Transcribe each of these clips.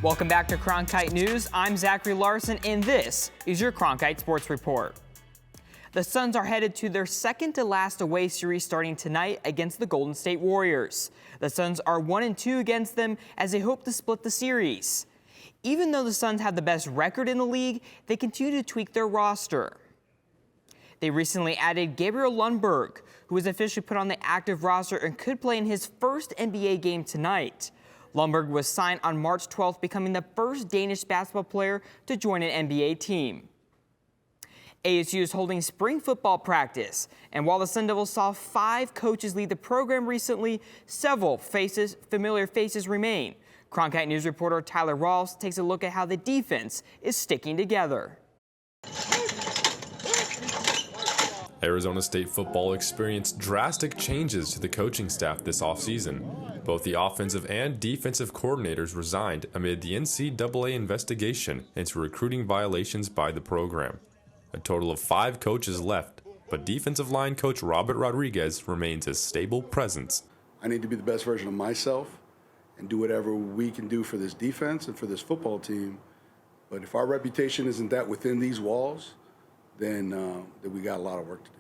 Welcome back to Cronkite News. I'm Zachary Larson, and this is your Cronkite Sports Report. The Suns are headed to their second-to-last away series starting tonight against the Golden State Warriors. The Suns are 1-2 against them as they hope to split the series. Even though the Suns have the best record in the league, they continue to tweak their roster. They recently added Gabriel Lundberg, who was officially put on the active roster and could play in his first NBA game tonight. Lundberg was signed on March 12th, becoming the first Danish basketball player to join an NBA team. ASU is holding spring football practice, and while the Sun Devils saw 5 coaches lead the program recently, several familiar faces remain. Cronkite News reporter Tyler Ross takes a look at how the defense is sticking together. Arizona State football experienced drastic changes to the coaching staff this offseason. Both the offensive and defensive coordinators resigned amid the NCAA investigation into recruiting violations by the program. A total of 5 coaches left, but defensive line coach Robert Rodriguez remains a stable presence. I need to be the best version of myself and do whatever we can do for this defense and for this football team. But if our reputation isn't that within these walls, then we got a lot of work to do.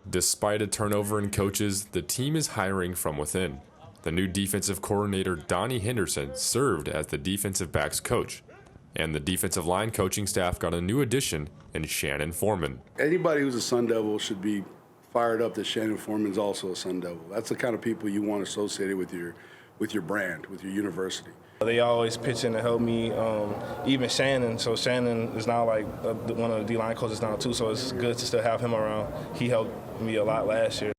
Despite a turnover in coaches, the team is hiring from within. The new defensive coordinator, Donnie Henderson, served as the defensive backs coach. And the defensive line coaching staff got a new addition in Shannon Foreman. Anybody who's a Sun Devil should be fired up that Shannon Foreman's also a Sun Devil. That's the kind of people you want associated with your brand, with your university. They always pitch in to help me, even Shannon. So Shannon is now like one of the D-line coaches now too, so it's good to still have him around. He helped me a lot last year.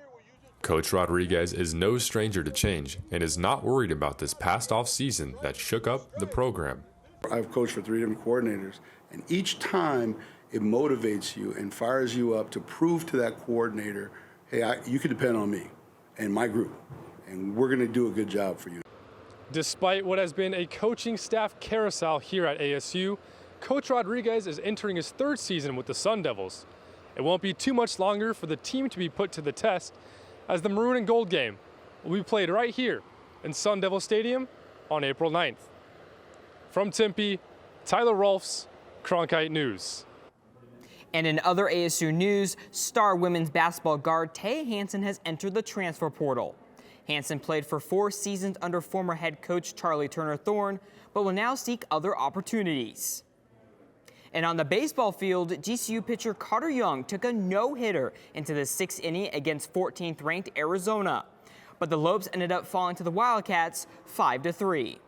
Coach Rodriguez is no stranger to change and is not worried about this past off season that shook up the program. I've coached for 3 different coordinators, and each time it motivates you and fires you up to prove to that coordinator, hey, you can depend on me and my group, and we're going to do a good job for you. Despite what has been a coaching staff carousel here at ASU, Coach Rodriguez is entering his 3rd season with the Sun Devils. It won't be too much longer for the team to be put to the test, as the Maroon and Gold game will be played right here in Sun Devil Stadium on April 9th. From Tempe, Tyler Rolfs, Cronkite News. And in other ASU news, star women's basketball guard Taya Hansen has entered the transfer portal. Hansen played for 4 seasons under former head coach Charlie Turner Thorne, but will now seek other opportunities. And on the baseball field, GCU pitcher Carter Young took a no-hitter into the 6th inning against 14th-ranked Arizona. But the Lopes ended up falling to the Wildcats 5-3.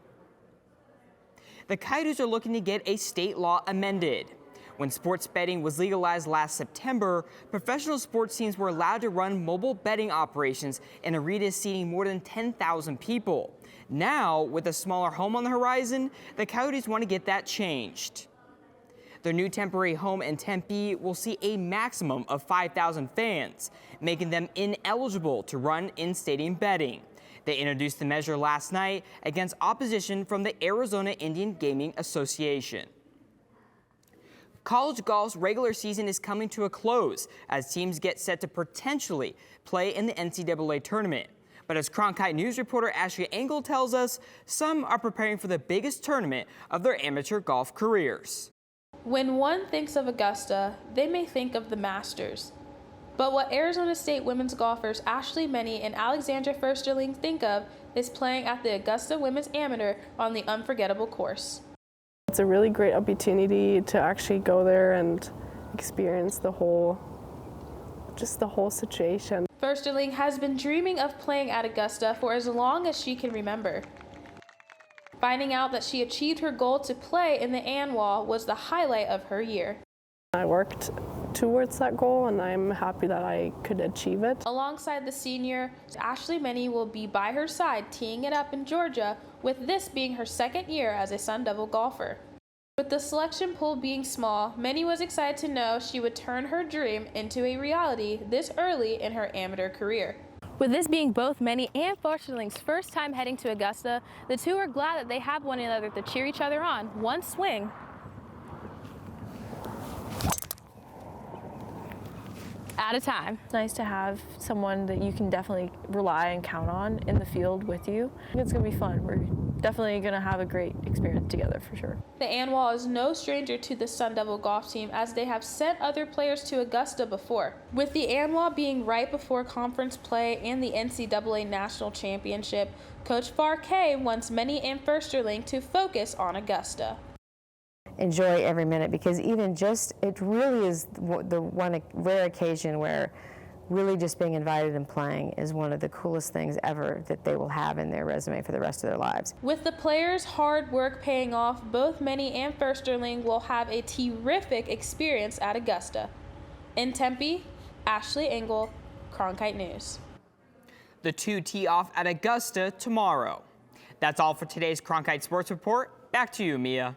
The Coyotes are looking to get a state law amended. When sports betting was legalized last September, professional sports teams were allowed to run mobile betting operations in arenas seating more than 10,000 people. Now, with a smaller home on the horizon, the Coyotes want to get that changed. Their new temporary home in Tempe will see a maximum of 5,000 fans, making them ineligible to run in-stadium betting. They introduced the measure last night against opposition from the Arizona Indian Gaming Association. College golf's regular season is coming to a close as teams get set to potentially play in the NCAA tournament. But as Cronkite News reporter Ashley Engel tells us, some are preparing for the biggest tournament of their amateur golf careers. When one thinks of Augusta, they may think of the Masters. But what Arizona State women's golfers Ashley Menny and Alexandra Fursterling think of is playing at the Augusta Women's Amateur on the unforgettable course. It's a really great opportunity to actually go there and experience the whole situation. Fursterling has been dreaming of playing at Augusta for as long as she can remember. Finding out that she achieved her goal to play in the ANWA was the highlight of her year. I worked towards that goal, and I'm happy that I could achieve it. Alongside the senior, Ashley Menny will be by her side teeing it up in Georgia, with this being her 2nd year as a Sun Devil golfer. With the selection pool being small, Menny was excited to know she would turn her dream into a reality this early in her amateur career. With this being both Menny and Forsterling's first time heading to Augusta, the two are glad that they have one another to cheer each other on. One swing. at a time. It's nice to have someone that you can definitely rely and count on in the field with you. I think it's going to be fun. We're definitely going to have a great experience together for sure. The ANWA is no stranger to the Sun Devil golf team, as they have sent other players to Augusta before. With the ANWA being right before conference play and the NCAA National Championship, Coach Farkay wants many and Firsterling to focus on Augusta. Enjoy every minute, because even just, it really is the one rare occasion where really just being invited and playing is one of the coolest things ever that they will have in their resume for the rest of their lives. With the players' hard work paying off, both Manny and Firsterling will have a terrific experience at Augusta. In Tempe, Ashley Engel, Cronkite News. The two tee off at Augusta tomorrow. That's all for today's Cronkite Sports Report. Back to you, Mia.